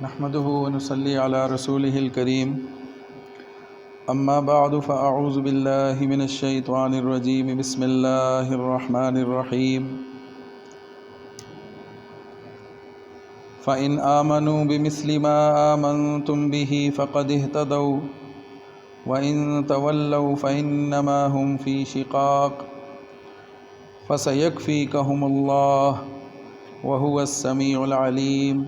نحمده ونصلي على رسوله الكريم أما بعد فأعوذ بالله من الشيطان الرجيم بسم الله الرحمن الرحيم فإن آمنوا بمثل ما آمنتم به فقد اهتدوا وإن تولوا فإنما هم في شقاق فسيكفيكهم الله وهو السميع العليم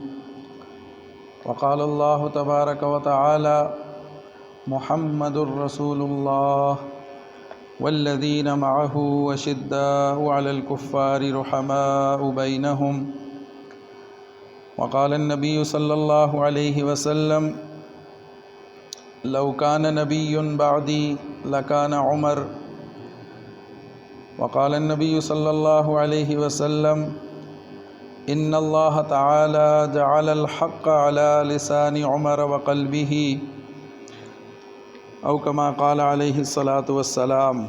وقال الله تبارك وتعالى محمد رسول الله والذين معه وشداء على الكفار رحماء بينهم وقال النبي صلى الله عليه وسلم لو كان نبي بعدي لكان عمر وقال النبي صلى الله عليه وسلم إن الله تعالى جعل الحق على لسان عمر وقلبه أو كما قال عليه الصلاة والسلام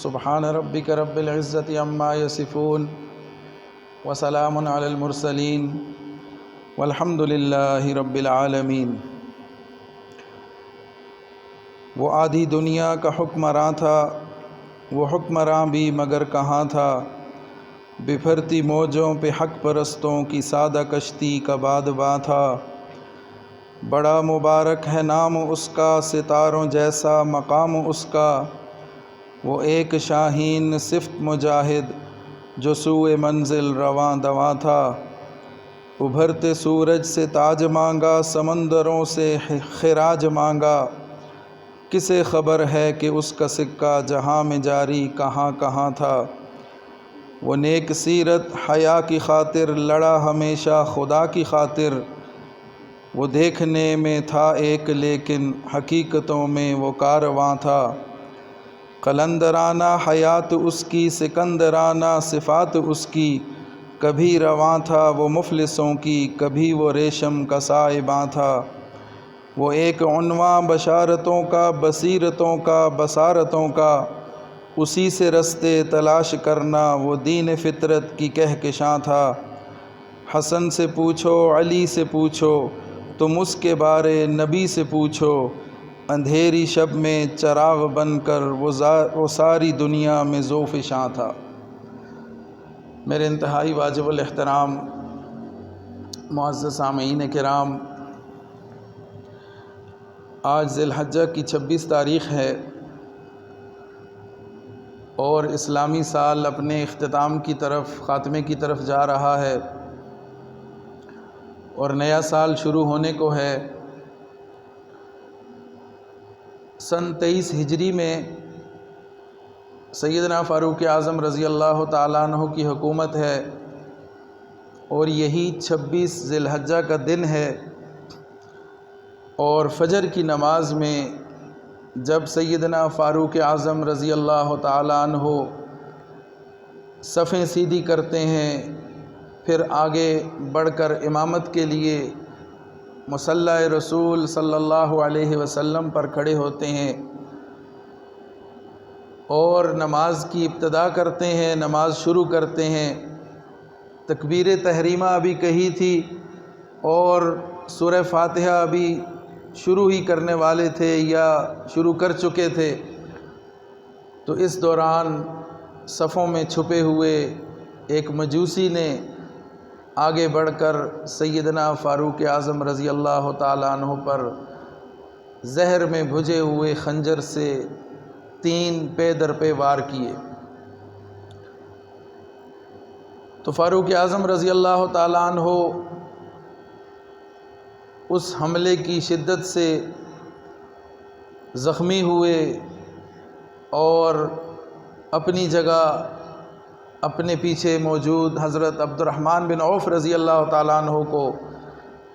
سبحان ربك رب العزة عما يصفون وسلام على المرسلين والحمد لله رب العالمين۔ وہ آدھی دنیا کا حکمراں تھا، وہ حکمراں بھی مگر کہاں تھا، بپھرتی موجوں پہ حق پرستوں کی سادہ کشتی کا بادباں تھا۔ بڑا مبارک ہے نام اس کا، ستاروں جیسا مقام اس کا، وہ ایک شاہین صفت مجاہد جو سوئے منزل رواں دواں تھا۔ ابھرتے سورج سے تاج مانگا، سمندروں سے خراج مانگا، کسے خبر ہے کہ اس کا سکہ جہاں میں جاری کہاں کہاں تھا۔ وہ نیک سیرت حیا کی خاطر لڑا ہمیشہ خدا کی خاطر، وہ دیکھنے میں تھا ایک لیکن حقیقتوں میں وہ کارواں تھا۔ قلندرانہ حیات اس کی، سکندرانہ صفات اس کی، کبھی رواں تھا وہ مفلسوں کی، کبھی وہ ریشم کا سائباں تھا۔ وہ ایک عنواں بشارتوں کا، بصیرتوں کا، بصارتوں کا، اسی سے رستے تلاش کرنا وہ دین فطرت کی کہکشاں تھا۔ حسن سے پوچھو، علی سے پوچھو، تم اس کے بارے نبی سے پوچھو، اندھیری شب میں چراغ بن کر وہ ساری دنیا میں ذوفشاں تھا۔ میرے انتہائی واجب الاحترام معزز سامعین کرام، آج ذی الحجہ کی 26 تاریخ ہے اور اسلامی سال اپنے اختتام کی طرف، خاتمے کی طرف جا رہا ہے اور نیا سال شروع ہونے کو ہے۔ سن 23 ہجری میں سیدنا فاروق اعظم رضی اللہ تعالیٰ عنہ کی حکومت ہے اور یہی 26 ذی الحجہ کا دن ہے، اور فجر کی نماز میں جب سیدنا فاروق اعظم رضی اللہ تعالیٰ عنہ صفیں سیدھی کرتے ہیں، پھر آگے بڑھ کر امامت کے لیے مصلی رسول صلی اللہ علیہ وسلم پر کھڑے ہوتے ہیں اور نماز کی ابتدا کرتے ہیں، نماز شروع کرتے ہیں۔ تکبیر تحریمہ ابھی کہی تھی اور سورہ فاتحہ ابھی شروع ہی کرنے والے تھے یا شروع کر چکے تھے، تو اس دوران صفوں میں چھپے ہوئے ایک مجوسی نے آگے بڑھ کر سیدنا فاروق اعظم رضی اللہ تعالیٰ عنہ پر زہر میں بھجے ہوئے خنجر سے 3 پے در پے وار کیے۔ تو فاروق اعظم رضی اللہ تعالیٰ عنہ اس حملے کی شدت سے زخمی ہوئے اور اپنی جگہ اپنے پیچھے موجود حضرت عبد الرحمن بن عوف رضی اللہ تعالیٰ عنہ کو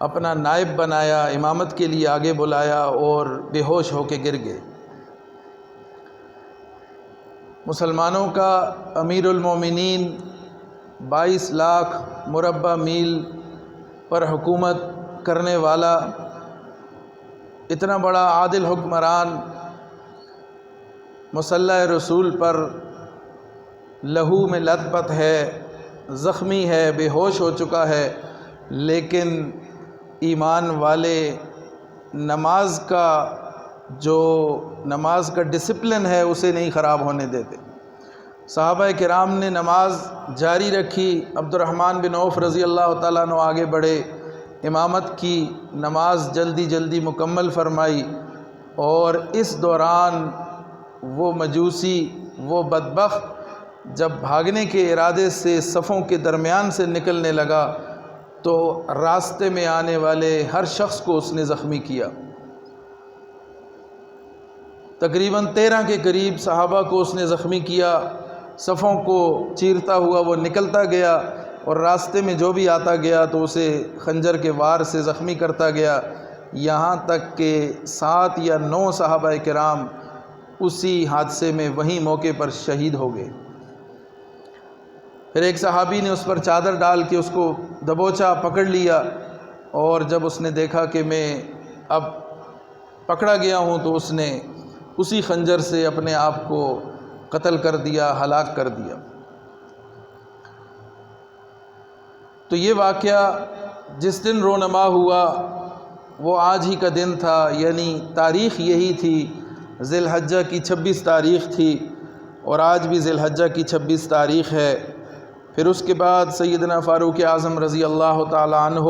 اپنا نائب بنایا، امامت کے لیے آگے بلایا اور بے ہوش ہو کے گر گئے۔ مسلمانوں کا امیر المومنین 22 لاکھ مربع میل پر حکومت کرنے والا اتنا بڑا عادل حکمران مصلی رسول پر لہو میں لت پت ہے زخمی ہے، بے ہوش ہو چکا ہے، لیکن ایمان والے نماز کا ڈسپلن ہے اسے نہیں خراب ہونے دیتے۔ صحابہ کرام نے نماز جاری رکھی، عبد الرحمن بن عوف رضی اللہ تعالیٰ عنہ آگے بڑھے، امامت کی، نماز جلدی جلدی مکمل فرمائی، اور اس دوران وہ مجوسی، وہ بدبخت جب بھاگنے کے ارادے سے صفوں کے درمیان سے نکلنے لگا تو راستے میں آنے والے ہر شخص کو اس نے زخمی کیا۔ تقریباً 13 کے قریب صحابہ کو اس نے زخمی کیا، صفوں کو چیرتا ہوا وہ نکلتا گیا، اور راستے میں جو بھی آتا گیا تو اسے خنجر کے وار سے زخمی کرتا گیا، یہاں تک کہ 7 یا 9 صحابہ کرام اسی حادثے میں وہیں موقع پر شہید ہو گئے۔ پھر ایک صحابی نے اس پر چادر ڈال کے اس کو دبوچا، پکڑ لیا، اور جب اس نے دیکھا کہ میں اب پکڑا گیا ہوں تو اس نے اسی خنجر سے اپنے آپ کو قتل کر دیا، ہلاک کر دیا۔ تو یہ واقعہ جس دن رونما ہوا وہ آج ہی کا دن تھا، یعنی تاریخ یہی تھی، ذی الحجہ کی 26 تاریخ تھی، اور آج بھی ذی الحجہ کی 26 تاریخ ہے۔ پھر اس کے بعد سیدنا فاروق اعظم رضی اللہ تعالی عنہ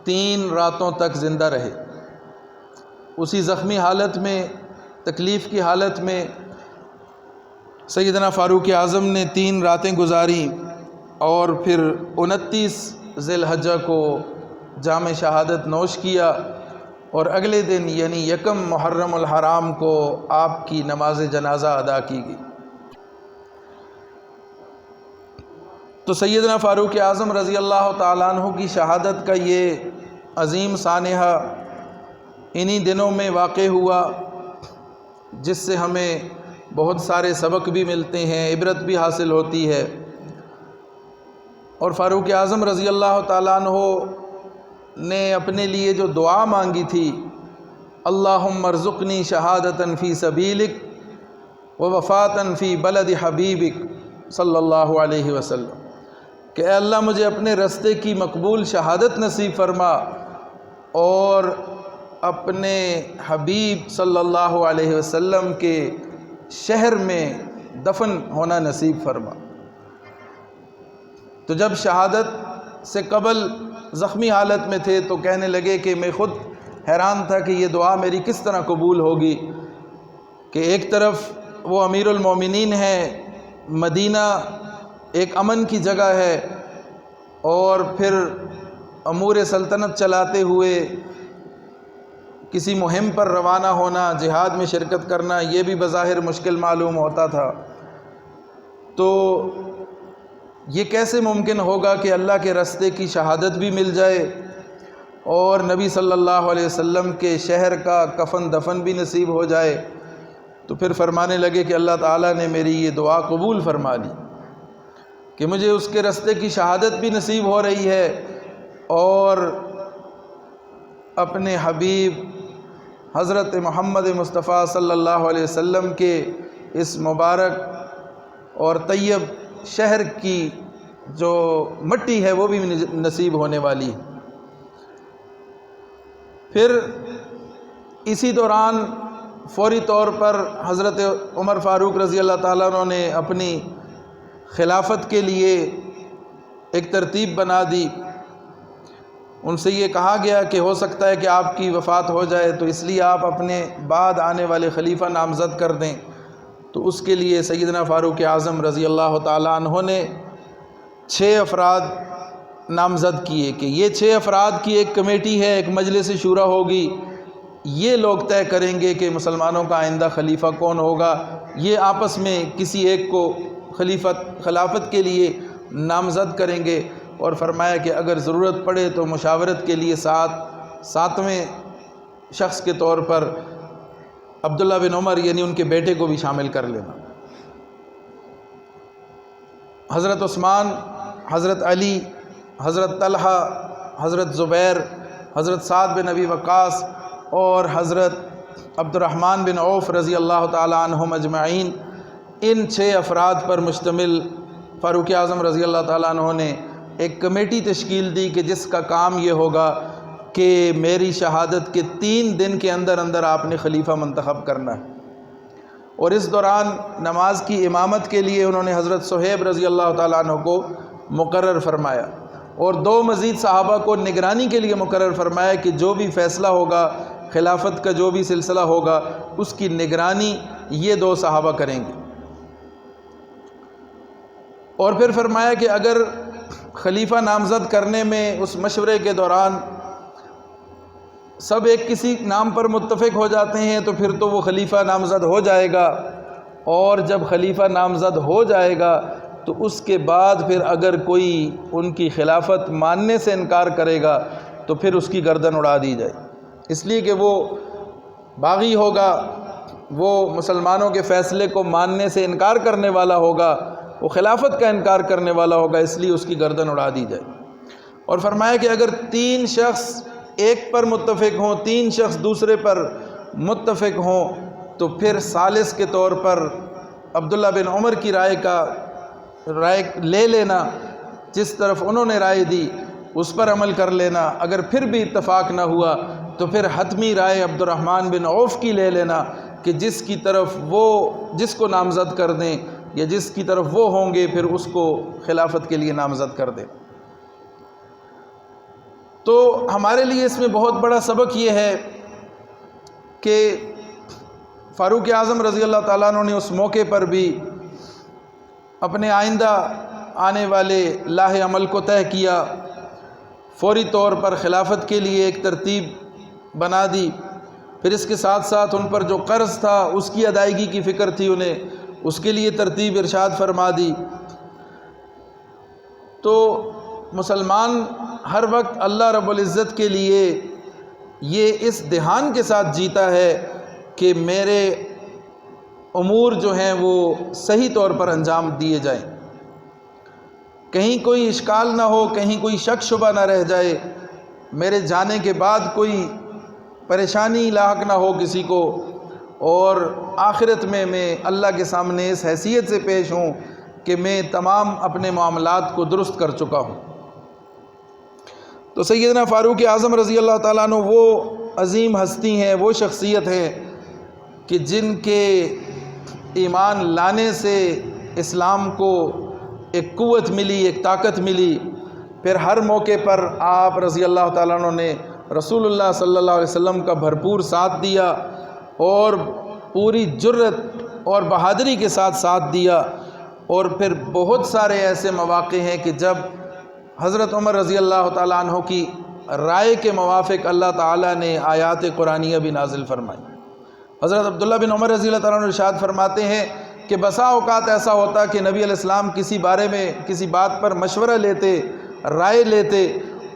3 راتوں تک زندہ رہے، اسی زخمی حالت میں، تکلیف کی حالت میں سیدنا فاروق اعظم نے 3 راتیں گزاری، اور پھر 29 ذی الحجہ کو جام شہادت نوش کیا، اور اگلے دن یعنی 1 محرم الحرام کو آپ کی نماز جنازہ ادا کی گئی۔ تو سیدنا فاروق اعظم رضی اللہ تعالیٰ عنہ کی شہادت کا یہ عظیم سانحہ انہی دنوں میں واقع ہوا، جس سے ہمیں بہت سارے سبق بھی ملتے ہیں، عبرت بھی حاصل ہوتی ہے۔ اور فاروق اعظم رضی اللہ تعالیٰ عنہ نے اپنے لیے جو دعا مانگی تھی، اللہم ارزقنی شہادتاً فی سبیلک ووفاتاً فی بلد حبیبک صلی اللہ علیہ وسلم، کہ اے اللہ مجھے اپنے رستے کی مقبول شہادت نصیب فرما، اور اپنے حبیب صلی اللہ علیہ وسلم کے شہر میں دفن ہونا نصیب فرما۔ تو جب شہادت سے قبل زخمی حالت میں تھے تو کہنے لگے کہ میں خود حیران تھا کہ یہ دعا میری کس طرح قبول ہوگی، کہ ایک طرف وہ امیر المومنین ہے، مدینہ ایک امن کی جگہ ہے، اور پھر امور سلطنت چلاتے ہوئے کسی مہم پر روانہ ہونا، جہاد میں شرکت کرنا، یہ بھی بظاہر مشکل معلوم ہوتا تھا۔ تو یہ کیسے ممکن ہوگا کہ اللہ کے رستے کی شہادت بھی مل جائے اور نبی صلی اللہ علیہ وسلم کے شہر کا کفن دفن بھی نصیب ہو جائے؟ تو پھر فرمانے لگے کہ اللہ تعالیٰ نے میری یہ دعا قبول فرما لی کہ مجھے اس کے رستے کی شہادت بھی نصیب ہو رہی ہے، اور اپنے حبیب حضرت محمد مصطفیٰ صلی اللہ علیہ وسلم کے اس مبارک اور طیب شہر کی جو مٹی ہے وہ بھی نصیب ہونے والی ہے۔ پھر اسی دوران فوری طور پر حضرت عمر فاروق رضی اللہ تعالیٰ عنہ نے اپنی خلافت کے لیے ایک ترتیب بنا دی۔ ان سے یہ کہا گیا کہ ہو سکتا ہے کہ آپ کی وفات ہو جائے، تو اس لیے آپ اپنے بعد آنے والے خلیفہ نامزد کر دیں۔ تو اس کے لیے سیدنا فاروق اعظم رضی اللہ تعالیٰ عنہ نے 6 افراد نامزد کیے کہ یہ 6 افراد کی ایک کمیٹی ہے، ایک مجلس شورا ہوگی، یہ لوگ طے کریں گے کہ مسلمانوں کا آئندہ خلیفہ کون ہوگا۔ یہ آپس میں کسی ایک کو خلافت کے لیے نامزد کریں گے، اور فرمایا کہ اگر ضرورت پڑے تو مشاورت کے لیے 7ویں شخص کے طور پر عبداللہ بن عمر یعنی ان کے بیٹے کو بھی شامل کر لینا۔ حضرت عثمان، حضرت علی، حضرت طلحہ، حضرت زبیر، حضرت سعد بن ابی وقاص اور حضرت عبد الرحمن بن عوف رضی اللہ تعالی عنہم اجمعین، ان 6 افراد پر مشتمل فاروق اعظم رضی اللہ تعالیٰ عنہ نے ایک کمیٹی تشکیل دی کہ جس کا کام یہ ہوگا کہ میری شہادت کے 3 دن کے اندر اندر آپ نے خلیفہ منتخب کرنا ہے، اور اس دوران نماز کی امامت کے لیے انہوں نے حضرت صہیب رضی اللہ تعالیٰ عنہ کو مقرر فرمایا، اور 2 مزید صحابہ کو نگرانی کے لیے مقرر فرمایا کہ جو بھی فیصلہ ہوگا، خلافت کا جو بھی سلسلہ ہوگا، اس کی نگرانی یہ 2 صحابہ کریں گے۔ اور پھر فرمایا کہ اگر خلیفہ نامزد کرنے میں اس مشورے کے دوران سب ایک کسی نام پر متفق ہو جاتے ہیں تو پھر تو وہ خلیفہ نامزد ہو جائے گا، اور جب خلیفہ نامزد ہو جائے گا تو اس کے بعد پھر اگر کوئی ان کی خلافت ماننے سے انکار کرے گا تو پھر اس کی گردن اڑا دی جائے، اس لیے کہ وہ باغی ہوگا، وہ مسلمانوں کے فیصلے کو ماننے سے انکار کرنے والا ہوگا، وہ خلافت کا انکار کرنے والا ہوگا، اس لیے اس کی گردن اڑا دی جائے۔ اور فرمایا کہ اگر 3 شخص ایک پر متفق ہوں، 3 شخص دوسرے پر متفق ہوں، تو پھر ثالث کے طور پر عبداللہ بن عمر کی رائے لے لینا، جس طرف انہوں نے رائے دی اس پر عمل کر لینا۔ اگر پھر بھی اتفاق نہ ہوا تو پھر حتمی رائے عبد الرحمن بن عوف کی لے لینا کہ جس کی طرف وہ جس کو نامزد کر دیں یا جس کی طرف وہ ہوں گے پھر اس کو خلافت کے لیے نامزد کر دیں۔ تو ہمارے لیے اس میں بہت بڑا سبق یہ ہے کہ فاروق اعظم رضی اللہ تعالیٰ عنہ نے اس موقع پر بھی اپنے آئندہ آنے والے لاہ عمل کو طے کیا، فوری طور پر خلافت کے لیے ایک ترتیب بنا دی، پھر اس کے ساتھ ساتھ ان پر جو قرض تھا اس کی ادائیگی کی فکر تھی انہیں، اس کے لیے ترتیب ارشاد فرما دی۔ تو مسلمان ہر وقت اللہ رب العزت کے لیے یہ اس دھیان کے ساتھ جیتا ہے کہ میرے امور جو ہیں وہ صحیح طور پر انجام دیے جائیں، کہیں کوئی اشکال نہ ہو، کہیں کوئی شک شبہ نہ رہ جائے، میرے جانے کے بعد کوئی پریشانی لاحق نہ ہو کسی کو، اور آخرت میں اللہ کے سامنے اس حیثیت سے پیش ہوں کہ میں تمام اپنے معاملات کو درست کر چکا ہوں۔ تو سیدنا فاروق اعظم رضی اللہ تعالیٰ عنہ وہ عظیم ہستی ہیں، وہ شخصیت ہے کہ جن کے ایمان لانے سے اسلام کو ایک قوت ملی، ایک طاقت ملی، پھر ہر موقع پر آپ رضی اللہ تعالیٰ عنہ نے رسول اللہ صلی اللہ علیہ وسلم کا بھرپور ساتھ دیا، اور پوری جرت اور بہادری کے ساتھ دیا۔ اور پھر بہت سارے ایسے مواقع ہیں کہ جب حضرت عمر رضی اللہ تعالیٰ عنہ کی رائے کے موافق اللہ تعالیٰ نے آیات قرآنیہ بھی نازل فرمائی۔ حضرت عبداللہ بن عمر رضی اللہ تعالیٰ عنہ ارشاد فرماتے ہیں کہ بسا اوقات ایسا ہوتا کہ نبی علیہ السلام کسی بارے میں کسی بات پر مشورہ لیتے، رائے لیتے،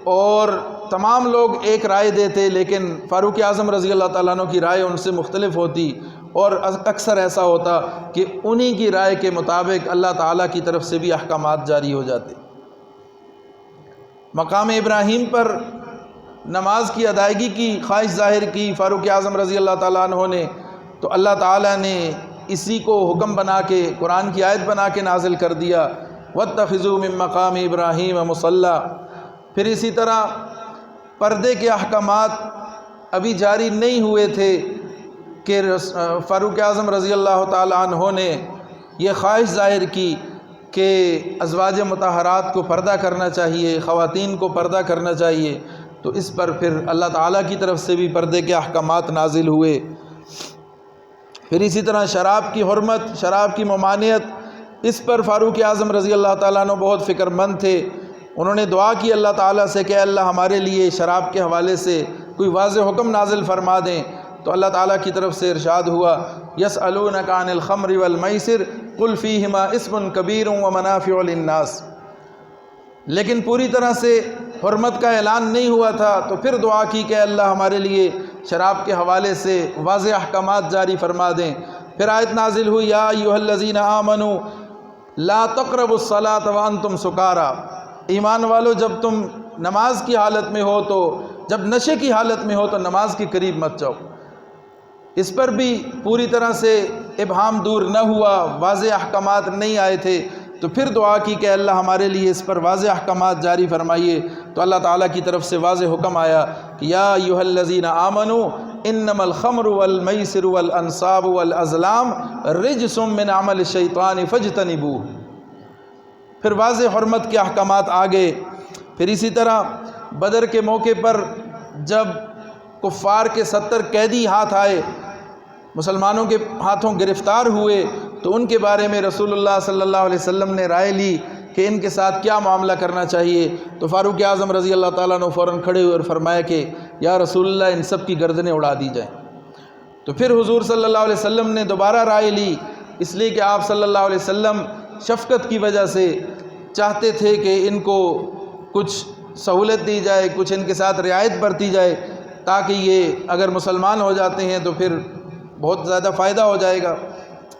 اور تمام لوگ ایک رائے دیتے، لیکن فاروق اعظم رضی اللہ تعالیٰ عنہ کی رائے ان سے مختلف ہوتی، اور اکثر ایسا ہوتا کہ انہی کی رائے کے مطابق اللہ تعالیٰ کی طرف سے بھی احکامات جاری ہو جاتے۔ مقام ابراہیم پر نماز کی ادائیگی کی خواہش ظاہر کی فاروق اعظم رضی اللہ تعالیٰ عنہ نے، تو اللہ تعالیٰ نے اسی کو حکم بنا کے قرآن کی آیت بنا کے نازل کر دیا، وَاتَّخِذُوا مِن مَّقَامِ إِبْرَاهِيمَ مُصَلًّى۔ پھر اسی طرح پردے کے احکامات ابھی جاری نہیں ہوئے تھے کہ فاروق اعظم رضی اللہ تعالیٰ عنہ نے یہ خواہش ظاہر کی کہ ازواج مطہرات کو پردہ کرنا چاہیے، خواتین کو پردہ کرنا چاہیے، تو اس پر پھر اللہ تعالیٰ کی طرف سے بھی پردے کے احکامات نازل ہوئے۔ پھر اسی طرح شراب کی حرمت، شراب کی ممانعت، اس پر فاروق اعظم رضی اللہ تعالیٰ عنہ بہت فکر مند تھے۔ انہوں نے دعا کی اللہ تعالیٰ سے کہ اللہ ہمارے لیے شراب کے حوالے سے کوئی واضح حکم نازل فرما دیں، تو اللہ تعالیٰ کی طرف سے ارشاد ہوا یسألونک عن الخمر والمیسر قل فیہما اسم کبیر ومنافع للناس۔ لیکن پوری طرح سے حرمت کا اعلان نہیں ہوا تھا، تو پھر دعا کی کہ اللہ ہمارے لیے شراب کے حوالے سے واضح احکامات جاری فرما دیں۔ پھر آیت نازل ہوئی یا ایھا الذین آمنوا لا تقربوا الصلاۃ وانتم سکارا۔ ایمان والو، جب تم نماز کی حالت میں ہو، تو جب نشے کی حالت میں ہو تو نماز کے قریب مت جاؤ۔ اس پر بھی پوری طرح سے ابہام دور نہ ہوا، واضح احکامات نہیں آئے تھے، تو پھر دعا کی کہ اللہ ہمارے لیے اس پر واضح احکامات جاری فرمائیے، تو اللہ تعالیٰ کی طرف سے واضح حکم آیا کہ یا ایھا الذین آمنوا انما الخمر والمیسر والانصاب والازلام رجس من عمل الشیطان فاجتنبوہ۔ پھر واضح حرمت کے احکامات آگے۔ پھر اسی طرح بدر کے موقع پر جب کفار کے 70 قیدی ہاتھ آئے، مسلمانوں کے ہاتھوں گرفتار ہوئے، تو ان کے بارے میں رسول اللہ صلی اللہ علیہ وسلم نے رائے لی کہ ان کے ساتھ کیا معاملہ کرنا چاہیے۔ تو فاروق اعظم رضی اللہ تعالیٰ عنہ فوراً کھڑے ہوئے اور فرمایا کہ یا رسول اللہ ان سب کی گردنیں اڑا دی جائیں۔ تو پھر حضور صلی اللہ علیہ وسلم نے دوبارہ رائے لی، اس لیے کہ آپ صلی اللہ علیہ وسلم شفقت کی وجہ سے چاہتے تھے کہ ان کو کچھ سہولت دی جائے، کچھ ان کے ساتھ رعایت برتی جائے، تاکہ یہ اگر مسلمان ہو جاتے ہیں تو پھر بہت زیادہ فائدہ ہو جائے گا،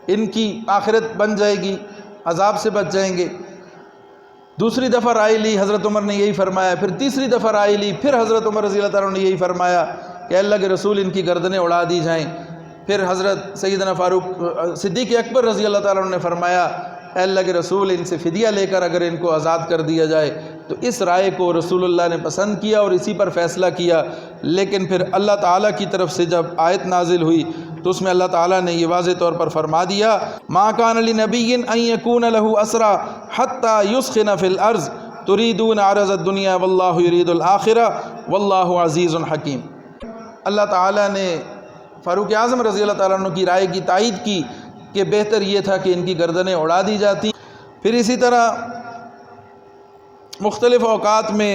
ان کی آخرت بن جائے گی، عذاب سے بچ جائیں گے۔ دوسری دفعہ رائے لی، حضرت عمر نے یہی فرمایا۔ پھر تیسری دفعہ رائے لی، پھر حضرت عمر رضی اللہ تعالیٰ عنہ نے یہی فرمایا کہ اللہ کے رسول ان کی گردنیں اڑا دی جائیں۔ پھر حضرت سیدنا فاروق صدیق اکبر رضی اللہ تعالیٰ عنہ نے فرمایا اے اللہ کے رسول ان سے فدیہ لے کر اگر ان کو آزاد کر دیا جائے۔ تو اس رائے کو رسول اللہ نے پسند کیا اور اسی پر فیصلہ کیا۔ لیکن پھر اللہ تعالیٰ کی طرف سے جب آیت نازل ہوئی تو اس میں اللہ تعالیٰ نے یہ واضح طور پر فرما دیا ما کان لنبی ان یکون له اسرى حتى یسخن فی الارض تریدون عرض الدنیا واللہ یرید الآخرہ واللہ عزیز حکیم۔ اللہ تعالیٰ نے فاروق اعظم رضی اللہ تعالیٰ عنہ کی رائے کی تائید کی کہ بہتر یہ تھا کہ ان کی گردنیں اڑا دی جاتی۔ پھر اسی طرح مختلف اوقات میں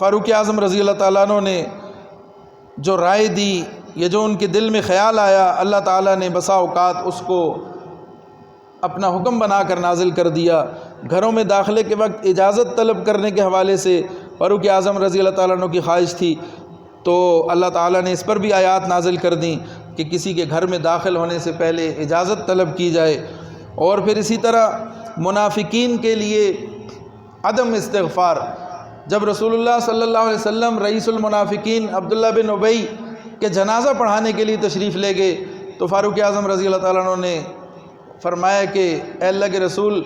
فاروق اعظم رضی اللہ تعالیٰ عنہ نے جو رائے دی یا جو ان کے دل میں خیال آیا، اللہ تعالیٰ نے بسا اوقات اس کو اپنا حکم بنا کر نازل کر دیا۔ گھروں میں داخلے کے وقت اجازت طلب کرنے کے حوالے سے فاروق اعظم رضی اللہ تعالیٰ عنہ کی خواہش تھی، تو اللہ تعالیٰ نے اس پر بھی آیات نازل کر دیں کہ کسی کے گھر میں داخل ہونے سے پہلے اجازت طلب کی جائے۔ اور پھر اسی طرح منافقین کے لیے عدم استغفار، جب رسول اللہ صلی اللہ علیہ وسلم رئیس المنافقین عبداللہ بن ابی کے جنازہ پڑھانے کے لیے تشریف لے گئے تو فاروق اعظم رضی اللہ تعالیٰ عنہ نے فرمایا کہ اے اللہ کے رسول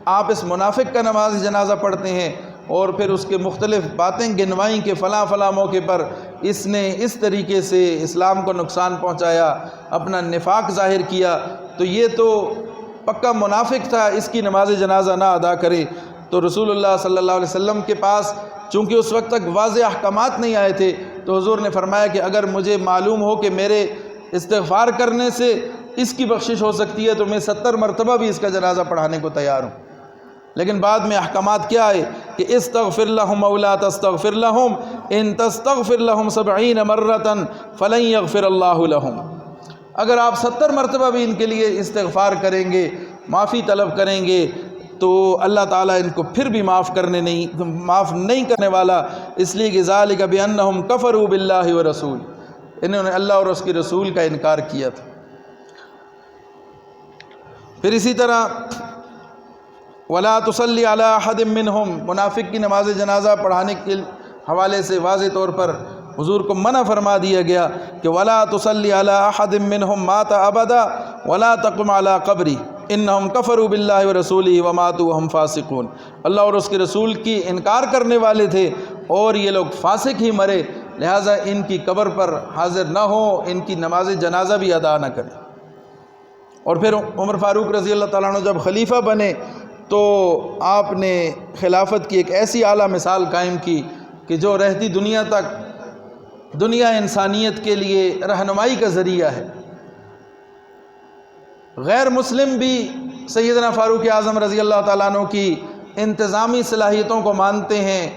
آپ اس منافق کا نماز جنازہ پڑھتے ہیں، اور پھر اس کے مختلف باتیں گنوائیں کہ فلاں فلاں موقع پر اس نے اس طریقے سے اسلام کو نقصان پہنچایا، اپنا نفاق ظاہر کیا، تو یہ تو پکا منافق تھا، اس کی نماز جنازہ نہ ادا کرے۔ تو رسول اللہ صلی اللہ علیہ وسلم کے پاس چونکہ اس وقت تک واضح احکامات نہیں آئے تھے، تو حضور نے فرمایا کہ اگر مجھے معلوم ہو کہ میرے استغفار کرنے سے اس کی بخشش ہو سکتی ہے تو میں 70 مرتبہ بھی اس کا جنازہ پڑھانے کو تیار ہوں۔ لیکن بعد میں احکامات کیا آئے کہ استغفر لهم او لا تستغفر لهم ان تستغفر لهم 70 مرة فلن يغفر الله لهم۔ اگر آپ 70 مرتبہ بھی ان کے لیے استغفار کریں گے، معافی طلب کریں گے، تو اللہ تعالیٰ ان کو پھر بھی معاف نہیں کرنے والا، اس لیے کہ ذالک بانہم کفروا باللہ ورسول، انہوں نے اللہ اور اس کے رسول کا انکار کیا تھا۔ پھر اسی طرح ولا تصلی علی احد منہم، منافق کی نماز جنازہ پڑھانے کے حوالے سے واضح طور پر حضور کو منع فرما دیا گیا کہ ولا تصلی علی احد منہم مات ابدا ولا تقم علی قبری انہم کفروا باللہ ورسولہ وماتوا وہم فاسقون۔ اللہ اور اس کے رسول کی انکار کرنے والے تھے اور یہ لوگ فاسق ہی مرے، لہٰذا ان کی قبر پر حاضر نہ ہوں، ان کی نماز جنازہ بھی ادا نہ کریں۔ اور پھر عمر فاروق رضی اللہ تعالیٰ عنہ جب خلیفہ بنے تو آپ نے خلافت کی ایک ایسی اعلیٰ مثال قائم کی کہ جو رہتی دنیا تک دنیا انسانیت کے لیے رہنمائی کا ذریعہ ہے۔ غیر مسلم بھی سیدنا فاروق اعظم رضی اللہ تعالیٰ عنہ کی انتظامی صلاحیتوں کو مانتے ہیں،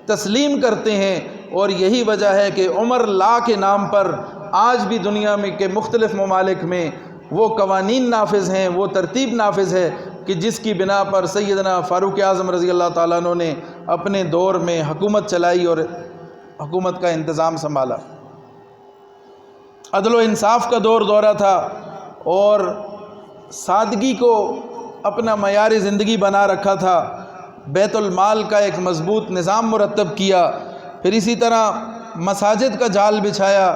تسلیم کرتے ہیں، اور یہی وجہ ہے کہ عمر لا کے نام پر آج بھی دنیا میں کے مختلف ممالک میں وہ قوانین نافذ ہیں، وہ ترتیب نافذ ہے کہ جس کی بنا پر سیدنا فاروق اعظم رضی اللہ تعالیٰ عنہ نے اپنے دور میں حکومت چلائی اور حکومت کا انتظام سنبھالا۔ عدل و انصاف کا دورہ تھا اور سادگی کو اپنا معیار زندگی بنا رکھا تھا، بیت المال کا ایک مضبوط نظام مرتب کیا، پھر اسی طرح مساجد کا جال بچھایا،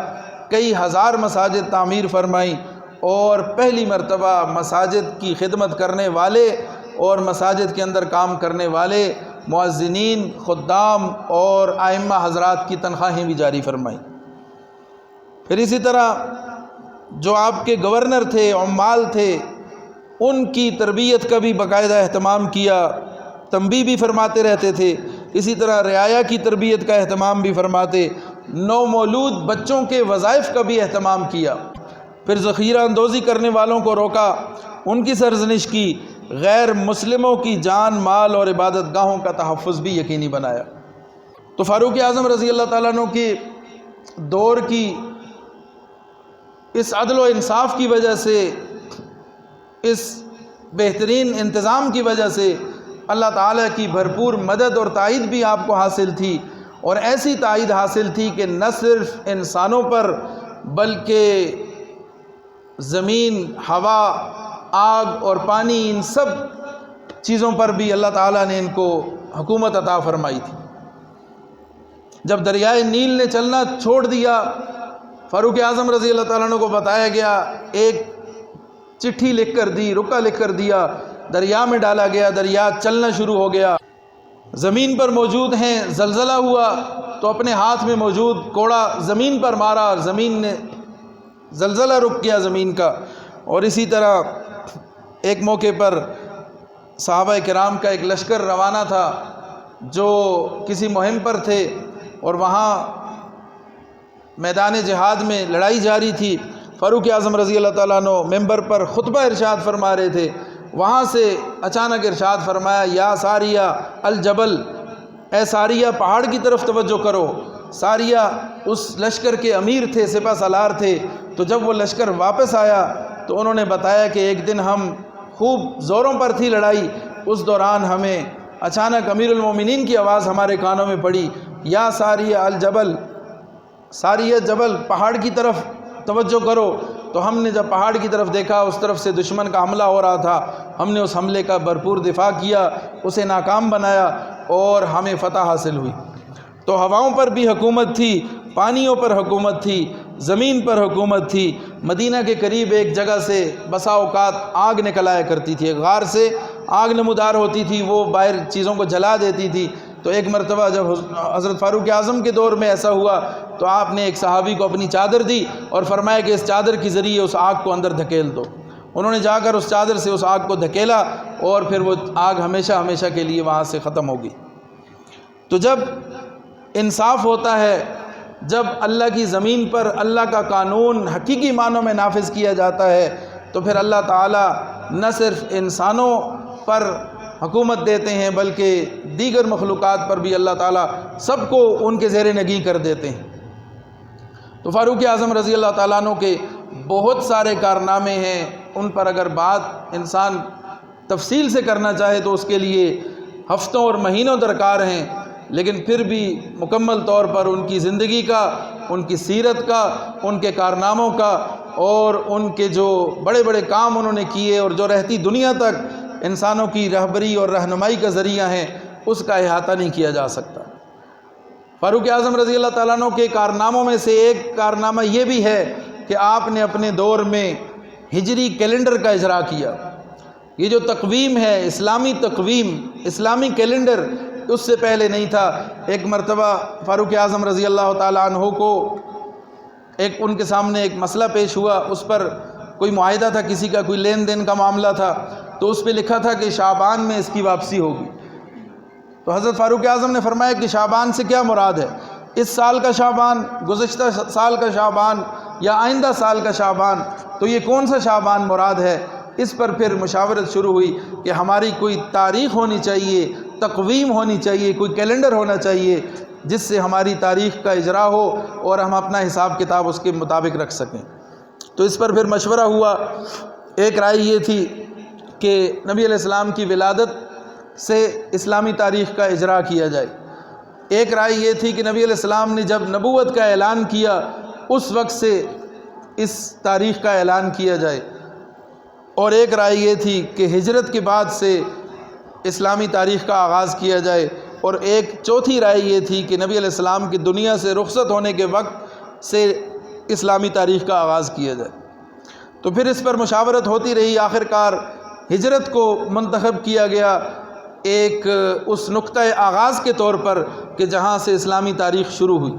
کئی ہزار مساجد تعمیر فرمائیں، اور پہلی مرتبہ مساجد کی خدمت کرنے والے اور مساجد کے اندر کام کرنے والے مؤذنین، خدام اور ائمہ حضرات کی تنخواہیں بھی جاری فرمائیں۔ پھر اسی طرح جو آپ کے گورنر تھے، عمال تھے، ان کی تربیت کا بھی باقاعدہ اہتمام کیا، تنبیہ بھی فرماتے رہتے تھے۔ اسی طرح رعایا کی تربیت کا اہتمام بھی فرماتے، نومولود بچوں کے وظائف کا بھی اہتمام کیا۔ پھر ذخیرہ اندوزی کرنے والوں کو روکا، ان کی سرزنش کی، غیر مسلموں کی جان، مال اور عبادت گاہوں کا تحفظ بھی یقینی بنایا۔ تو فاروق اعظم رضی اللہ تعالیٰ عنہ کے دور کی اس عدل و انصاف کی وجہ سے، اس بہترین انتظام کی وجہ سے اللہ تعالیٰ کی بھرپور مدد اور تائید بھی آپ کو حاصل تھی، اور ایسی تائید حاصل تھی کہ نہ صرف انسانوں پر بلکہ زمین، ہوا، آگ اور پانی، ان سب چیزوں پر بھی اللہ تعالیٰ نے ان کو حکومت عطا فرمائی تھی۔ جب دریائے نیل نے چلنا چھوڑ دیا، فاروق اعظم رضی اللہ تعالیٰ عنہ کو بتایا گیا، ایک چٹھی لکھ کر دی، رکا لکھ کر دیا، دریا میں ڈالا گیا، دریا چلنا شروع ہو گیا۔ زمین پر موجود ہیں، زلزلہ ہوا تو اپنے ہاتھ میں موجود کوڑا زمین پر مارا، زمین نے زلزلہ رک گیا زمین کا۔ اور اسی طرح ایک موقع پر صحابہ کرام کا ایک لشکر روانہ تھا جو کسی مہم پر تھے، اور وہاں میدان جہاد میں لڑائی جاری تھی۔ فاروق اعظم رضی اللہ تعالیٰ عنہ ممبر پر خطبہ ارشاد فرما رہے تھے، وہاں سے اچانک ارشاد فرمایا، یا ساریہ الجبل، اے ساریہ پہاڑ کی طرف توجہ کرو۔ ساریہ اس لشکر کے امیر تھے، سپہ سالار تھے۔ تو جب وہ لشکر واپس آیا تو انہوں نے بتایا کہ ایک دن ہم خوب زوروں پر تھی لڑائی، اس دوران ہمیں اچانک امیر المومنین کی آواز ہمارے کانوں میں پڑی، یا ساریہ الجبل، ساریہ جبل، پہاڑ کی طرف توجہ کرو۔ تو ہم نے جب پہاڑ کی طرف دیکھا، اس طرف سے دشمن کا حملہ ہو رہا تھا، ہم نے اس حملے کا بھرپور دفاع کیا، اسے ناکام بنایا اور ہمیں فتح حاصل ہوئی۔ تو ہواؤں پر بھی حکومت تھی، پانیوں پر حکومت تھی، زمین پر حکومت تھی۔ مدینہ کے قریب ایک جگہ سے بسا اوقات آگ نکل آیا کرتی تھی، ایک غار سے آگ نمودار ہوتی تھی، وہ باہر چیزوں کو جلا دیتی تھی۔ تو ایک مرتبہ جب حضرت فاروق اعظم کے دور میں ایسا ہوا تو آپ نے ایک صحابی کو اپنی چادر دی اور فرمایا کہ اس چادر کے ذریعے اس آگ کو اندر دھکیل دو۔ انہوں نے جا کر اس چادر سے اس آگ کو دھکیلا اور پھر وہ آگ ہمیشہ ہمیشہ کے لیے وہاں سے ختم ہوگی۔ تو جب انصاف ہوتا ہے، جب اللہ کی زمین پر اللہ کا قانون حقیقی معنوں میں نافذ کیا جاتا ہے، تو پھر اللہ تعالیٰ نہ صرف انسانوں پر حکومت دیتے ہیں بلکہ دیگر مخلوقات پر بھی اللہ تعالیٰ سب کو ان کے زیر نگیں کر دیتے ہیں۔ تو فاروق اعظم رضی اللہ تعالیٰ عنہ کے بہت سارے کارنامے ہیں، ان پر اگر بات انسان تفصیل سے کرنا چاہے تو اس کے لیے ہفتوں اور مہینوں درکار ہیں، لیکن پھر بھی مکمل طور پر ان کی زندگی کا، ان کی سیرت کا، ان کے کارناموں کا اور ان کے جو بڑے بڑے کام انہوں نے کیے اور جو رہتی دنیا تک انسانوں کی رہبری اور رہنمائی کا ذریعہ ہیں، اس کا احاطہ نہیں کیا جا سکتا۔ فاروق اعظم رضی اللہ تعالیٰ عنہ کے کارناموں میں سے ایک کارنامہ یہ بھی ہے کہ آپ نے اپنے دور میں ہجری کیلنڈر کا اجرا کیا۔ یہ جو تقویم ہے، اسلامی تقویم، اسلامی کیلنڈر، اس سے پہلے نہیں تھا۔ ایک مرتبہ فاروق اعظم رضی اللہ تعالیٰ عنہ کو ان کے سامنے ایک مسئلہ پیش ہوا، اس پر کوئی معاہدہ تھا، کسی کا کوئی لین دین کا معاملہ تھا، تو اس پہ لکھا تھا کہ شعبان میں اس کی واپسی ہوگی۔ تو حضرت فاروق اعظم نے فرمایا کہ شعبان سے کیا مراد ہے؟ اس سال کا شعبان، گزشتہ سال کا شعبان یا آئندہ سال کا شعبان؟ تو یہ کون سا شعبان مراد ہے؟ اس پر پھر مشاورت شروع ہوئی کہ ہماری کوئی تاریخ ہونی چاہیے، تقویم ہونی چاہیے، کوئی کیلنڈر ہونا چاہیے جس سے ہماری تاریخ کا اجرا ہو اور ہم اپنا حساب کتاب اس کے مطابق رکھ سکیں۔ تو اس پر پھر مشورہ ہوا۔ ایک رائے یہ تھی کہ نبی علیہ السلام کی ولادت سے اسلامی تاریخ کا اجرا کیا جائے۔ ایک رائے یہ تھی کہ نبی علیہ السلام نے جب نبوت کا اعلان کیا اس وقت سے اس تاریخ کا اعلان کیا جائے۔ اور ایک رائے یہ تھی کہ ہجرت کے بعد سے اسلامی تاریخ کا آغاز کیا جائے۔ اور ایک چوتھی رائے یہ تھی کہ نبی علیہ السلام کی دنیا سے رخصت ہونے کے وقت سے اسلامی تاریخ کا آغاز کیا جائے۔ تو پھر اس پر مشاورت ہوتی رہی، آخر کار ہجرت کو منتخب کیا گیا ایک اس نقطۂ آغاز کے طور پر کہ جہاں سے اسلامی تاریخ شروع ہوئی۔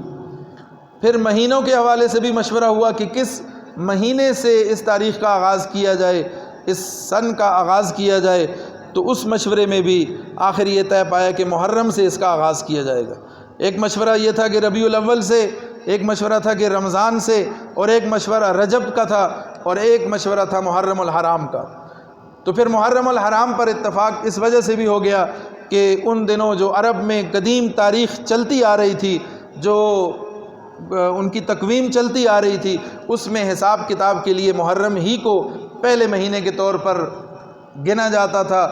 پھر مہینوں کے حوالے سے بھی مشورہ ہوا کہ کس مہینے سے اس تاریخ کا آغاز کیا جائے، اس سن کا آغاز کیا جائے، تو اس مشورے میں بھی آخر یہ طے پایا کہ محرم سے اس کا آغاز کیا جائے گا۔ ایک مشورہ یہ تھا کہ ربیع الاول سے، ایک مشورہ تھا کہ رمضان سے، اور ایک مشورہ رجب کا تھا، اور ایک مشورہ تھا محرم الحرام کا۔ تو پھر محرم الحرام پر اتفاق اس وجہ سے بھی ہو گیا کہ ان دنوں جو عرب میں قدیم تاریخ چلتی آ رہی تھی، جو ان کی تقویم چلتی آ رہی تھی، اس میں حساب کتاب کے لیے محرم ہی کو پہلے مہینے کے طور پر گنا جاتا تھا،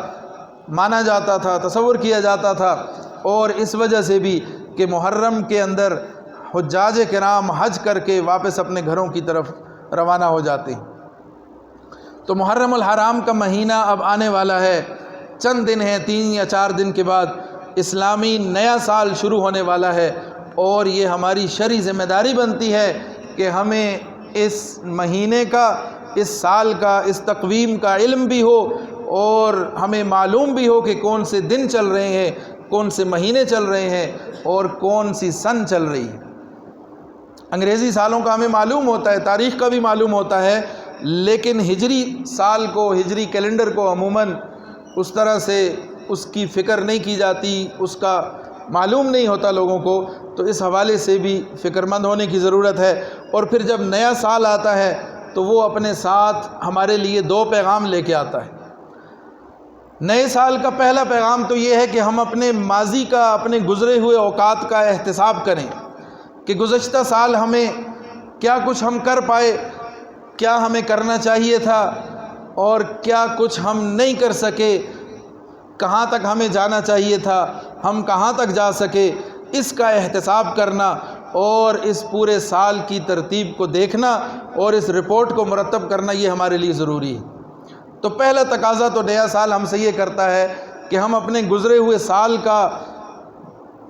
مانا جاتا تھا، تصور کیا جاتا تھا۔ اور اس وجہ سے بھی کہ محرم کے اندر حجاج کرام حج کر کے واپس اپنے گھروں کی طرف روانہ ہو جاتے ہیں۔ تو محرم الحرام کا مہینہ اب آنے والا ہے، چند دن ہیں، 3 یا 4 دن کے بعد اسلامی نیا سال شروع ہونے والا ہے، اور یہ ہماری شرعی ذمہ داری بنتی ہے کہ ہمیں اس مہینے کا، اس سال کا، اس تقویم کا علم بھی ہو، اور ہمیں معلوم بھی ہو کہ کون سے دن چل رہے ہیں، کون سے مہینے چل رہے ہیں، اور کون سی سن چل رہی ہے۔ انگریزی سالوں کا ہمیں معلوم ہوتا ہے، تاریخ کا بھی معلوم ہوتا ہے، لیکن ہجری سال کو، ہجری کیلنڈر کو عموماً اس طرح سے اس کی فکر نہیں کی جاتی، اس کا معلوم نہیں ہوتا لوگوں کو، تو اس حوالے سے بھی فکر مند ہونے کی ضرورت ہے۔ اور پھر جب نیا سال آتا ہے تو وہ اپنے ساتھ ہمارے لیے 2 پیغام لے کے آتا ہے۔ نئے سال کا پہلا پیغام تو یہ ہے کہ ہم اپنے ماضی کا، اپنے گزرے ہوئے اوقات کا احتساب کریں کہ گزشتہ سال ہمیں کیا کچھ ہم کر پائے، کیا ہمیں کرنا چاہیے تھا، اور کیا کچھ ہم نہیں کر سکے، کہاں تک ہمیں جانا چاہیے تھا، ہم کہاں تک جا سکے، اس کا احتساب کرنا، اور اس پورے سال کی ترتیب کو دیکھنا، اور اس رپورٹ کو مرتب کرنا، یہ ہمارے لیے ضروری ہے۔ تو پہلا تقاضا تو نیا سال ہم سے یہ کرتا ہے کہ ہم اپنے گزرے ہوئے سال کا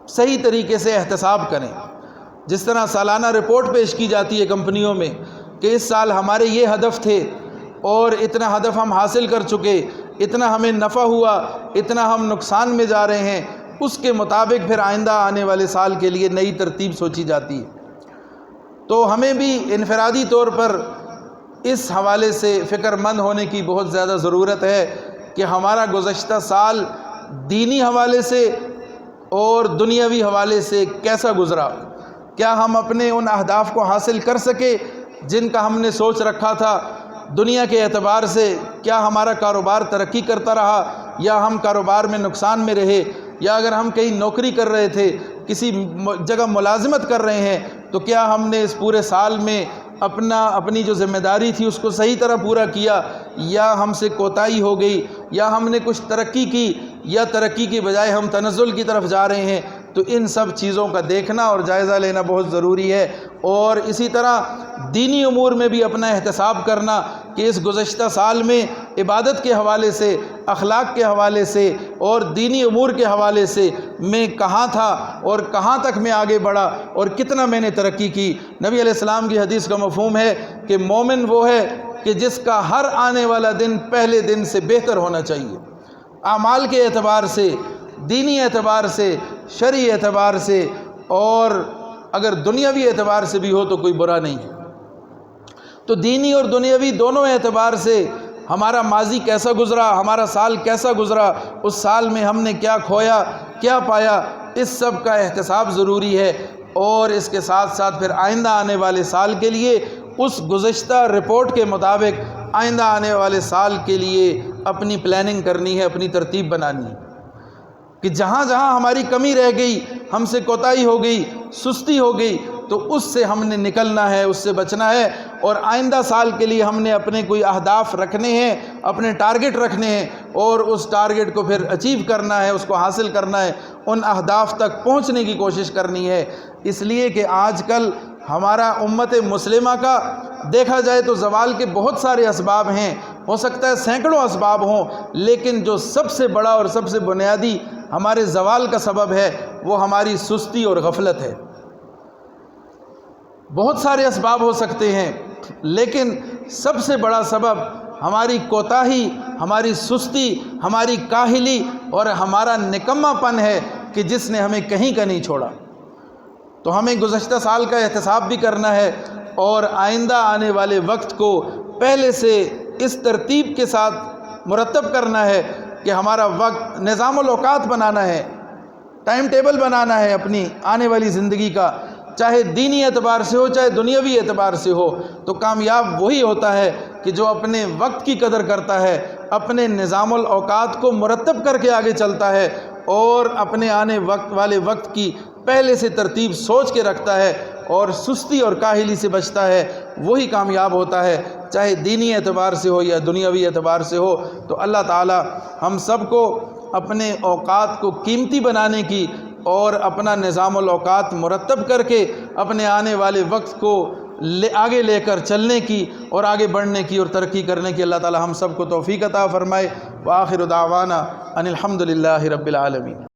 صحیح طریقے سے احتساب کریں۔ جس طرح سالانہ رپورٹ پیش کی جاتی ہے کمپنیوں میں کہ اس سال ہمارے یہ ہدف تھے، اور اتنا ہدف ہم حاصل کر چکے، اتنا ہمیں نفع ہوا، اتنا ہم نقصان میں جا رہے ہیں، اس کے مطابق پھر آئندہ آنے والے سال کے لیے نئی ترتیب سوچی جاتی ہے۔ تو ہمیں بھی انفرادی طور پر اس حوالے سے فکر مند ہونے کی بہت زیادہ ضرورت ہے کہ ہمارا گزشتہ سال دینی حوالے سے اور دنیاوی حوالے سے کیسا گزرا، کیا ہم اپنے ان اہداف کو حاصل کر سکے جن کا ہم نے سوچ رکھا تھا۔ دنیا کے اعتبار سے کیا ہمارا کاروبار ترقی کرتا رہا، یا ہم کاروبار میں نقصان میں رہے، یا اگر ہم کہیں نوکری کر رہے تھے، کسی جگہ ملازمت کر رہے ہیں، تو کیا ہم نے اس پورے سال میں اپنی جو ذمہ داری تھی اس کو صحیح طرح پورا کیا، یا ہم سے کوتاہی ہو گئی، یا ہم نے کچھ ترقی کی، یا ترقی کی بجائے ہم تنزل کی طرف جا رہے ہیں۔ تو ان سب چیزوں کا دیکھنا اور جائزہ لینا بہت ضروری ہے۔ اور اسی طرح دینی امور میں بھی اپنا احتساب کرنا کہ اس گزشتہ سال میں عبادت کے حوالے سے، اخلاق کے حوالے سے، اور دینی امور کے حوالے سے میں کہاں تھا اور کہاں تک میں آگے بڑھا، اور کتنا میں نے ترقی کی۔ نبی علیہ السلام کی حدیث کا مفہوم ہے کہ مومن وہ ہے کہ جس کا ہر آنے والا دن پہلے دن سے بہتر ہونا چاہیے، اعمال کے اعتبار سے، دینی اعتبار سے، شرعی اعتبار سے، اور اگر دنیاوی اعتبار سے بھی ہو تو کوئی برا نہیں ہے۔ تو دینی اور دنیاوی دونوں اعتبار سے ہمارا ماضی کیسا گزرا، ہمارا سال کیسا گزرا، اس سال میں ہم نے کیا کھویا، کیا پایا، اس سب کا احتساب ضروری ہے۔ اور اس کے ساتھ ساتھ پھر آئندہ آنے والے سال کے لیے اس گزشتہ رپورٹ کے مطابق آئندہ آنے والے سال کے لیے اپنی پلاننگ کرنی ہے، اپنی ترتیب بنانی ہے کہ جہاں جہاں ہماری کمی رہ گئی، ہم سے کوتاہی ہو گئی، سستی ہو گئی، تو اس سے ہم نے نکلنا ہے، اس سے بچنا ہے، اور آئندہ سال کے لیے ہم نے اپنے کوئی اہداف رکھنے ہیں، اپنے ٹارگٹ رکھنے ہیں، اور اس ٹارگٹ کو پھر اچیو کرنا ہے، اس کو حاصل کرنا ہے، ان اہداف تک پہنچنے کی کوشش کرنی ہے۔ اس لیے کہ آج کل ہمارا امت مسلمہ کا دیکھا جائے تو زوال کے بہت سارے اسباب ہیں، ہو سکتا ہے سینکڑوں اسباب ہوں، لیکن جو سب سے بڑا اور سب سے بنیادی ہمارے زوال کا سبب ہے وہ ہماری سستی اور غفلت ہے۔ بہت سارے اسباب ہو سکتے ہیں، لیکن سب سے بڑا سبب ہماری کوتاہی، ہماری سستی، ہماری کاہلی اور ہمارا نکما پن ہے کہ جس نے ہمیں کہیں کا نہیں چھوڑا۔ تو ہمیں گزشتہ سال کا احتساب بھی کرنا ہے اور آئندہ آنے والے وقت کو پہلے سے اس ترتیب کے ساتھ مرتب کرنا ہے کہ ہمارا وقت نظام الاوقات بنانا ہے، ٹائم ٹیبل بنانا ہے اپنی آنے والی زندگی کا، چاہے دینی اعتبار سے ہو چاہے دنیاوی اعتبار سے ہو۔ تو کامیاب وہی ہوتا ہے کہ جو اپنے وقت کی قدر کرتا ہے، اپنے نظام الاوقات کو مرتب کر کے آگے چلتا ہے اور اپنے آنے والے وقت کی پہلے سے ترتیب سوچ کے رکھتا ہے اور سستی اور کاہلی سے بچتا ہے، وہی کامیاب ہوتا ہے، چاہے دینی اعتبار سے ہو یا دنیاوی اعتبار سے ہو۔ تو اللہ تعالی ہم سب کو اپنے اوقات کو قیمتی بنانے کی اور اپنا نظام الاوقات مرتب کر کے اپنے آنے والے وقت کو آگے لے کر چلنے کی اور آگے بڑھنے کی اور ترقی کرنے کی اللہ تعالی ہم سب کو توفیق عطا فرمائے۔ وآخر دعوانا ان الحمد للہ رب العالمین۔